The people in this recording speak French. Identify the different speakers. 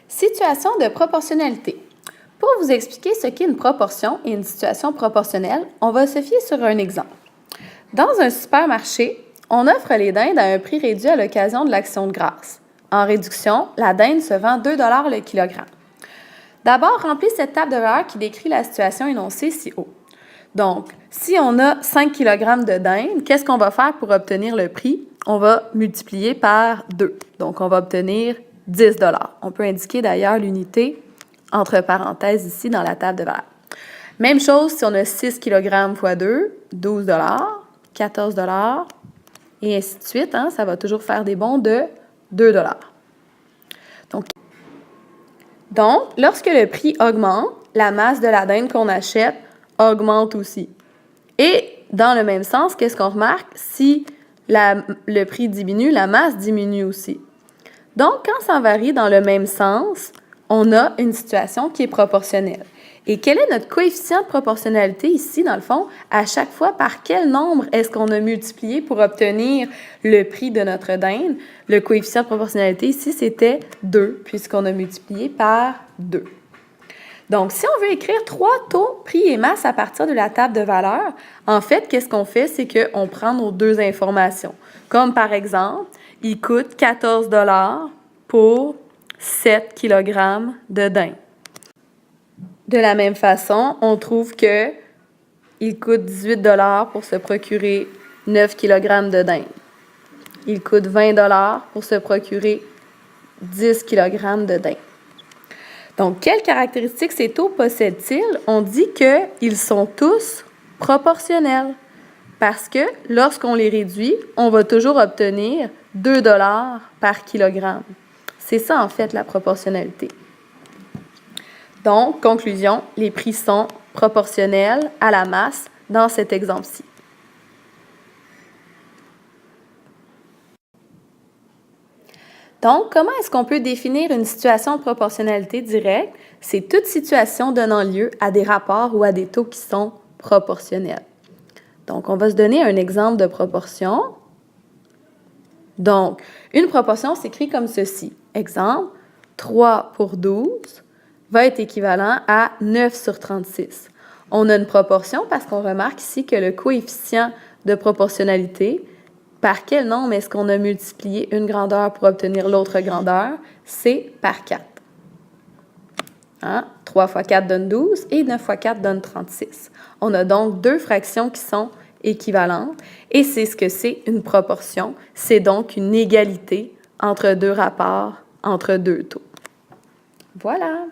Speaker 1: Situation de proportionnalité. Pour vous expliquer ce qu'est une proportion et une situation proportionnelle, on va se fier sur un exemple. Dans un supermarché, on offre les dindes à un prix réduit à l'occasion de l'Action de grâce. En réduction, la dinde se vend 2 $ le kilogramme. D'abord, remplis cette table de valeur qui décrit la situation énoncée ci haut. Donc, si on a 5 kg de dinde, qu'est-ce qu'on va faire pour obtenir le prix? On va multiplier par 2. Donc, on va obtenir 10 $. On peut indiquer d'ailleurs l'unité entre parenthèses ici dans la table de valeur. Même chose si on a 6 kg x 2, 12 $, 14 $, et ainsi de suite. Ça va toujours faire des bons de 2 $. Donc, lorsque le prix augmente, la masse de la dinde qu'on achète augmente aussi. Et dans le même sens, qu'est-ce qu'on remarque? Si le prix diminue, la masse diminue aussi. Donc, quand ça varie dans le même sens, on a une situation qui est proportionnelle. Et quel est notre coefficient de proportionnalité ici, dans le fond? À chaque fois, par quel nombre est-ce qu'on a multiplié pour obtenir le prix de notre dinde? Le coefficient de proportionnalité ici, c'était 2, puisqu'on a multiplié par 2. Donc, si on veut écrire 3 taux, prix et masse à partir de la table de valeur, en fait, qu'est-ce qu'on fait? C'est qu'on prend nos deux informations. Comme par exemple, il coûte 14 $ pour 7 kg de dinde. De la même façon, on trouve que il coûte 18 $ pour se procurer 9 kg de dinde. Il coûte 20 $ pour se procurer 10 kg de dinde. Donc, quelles caractéristiques ces taux possèdent-ils? On dit qu'ils sont tous proportionnels parce que lorsqu'on les réduit, on va toujours obtenir 2 $ par kilogramme. C'est ça, en fait, la proportionnalité. Donc, conclusion, les prix sont proportionnels à la masse dans cet exemple-ci. Donc, comment est-ce qu'on peut définir une situation de proportionnalité directe? C'est toute situation donnant lieu à des rapports ou à des taux qui sont proportionnels. Donc, on va se donner un exemple de proportion. Donc, une proportion s'écrit comme ceci. Exemple, 3 pour 12 va être équivalent à 9 sur 36. On a une proportion parce qu'on remarque ici que le coefficient de proportionnalité, par quel nombre est-ce qu'on a multiplié une grandeur pour obtenir l'autre grandeur? C'est par 4. 3 x 4 donne 12 et 9 x 4 donne 36. On a donc deux fractions qui sont équivalentes et c'est ce que c'est une proportion. C'est donc une égalité entre deux rapports, entre deux taux. Voilà!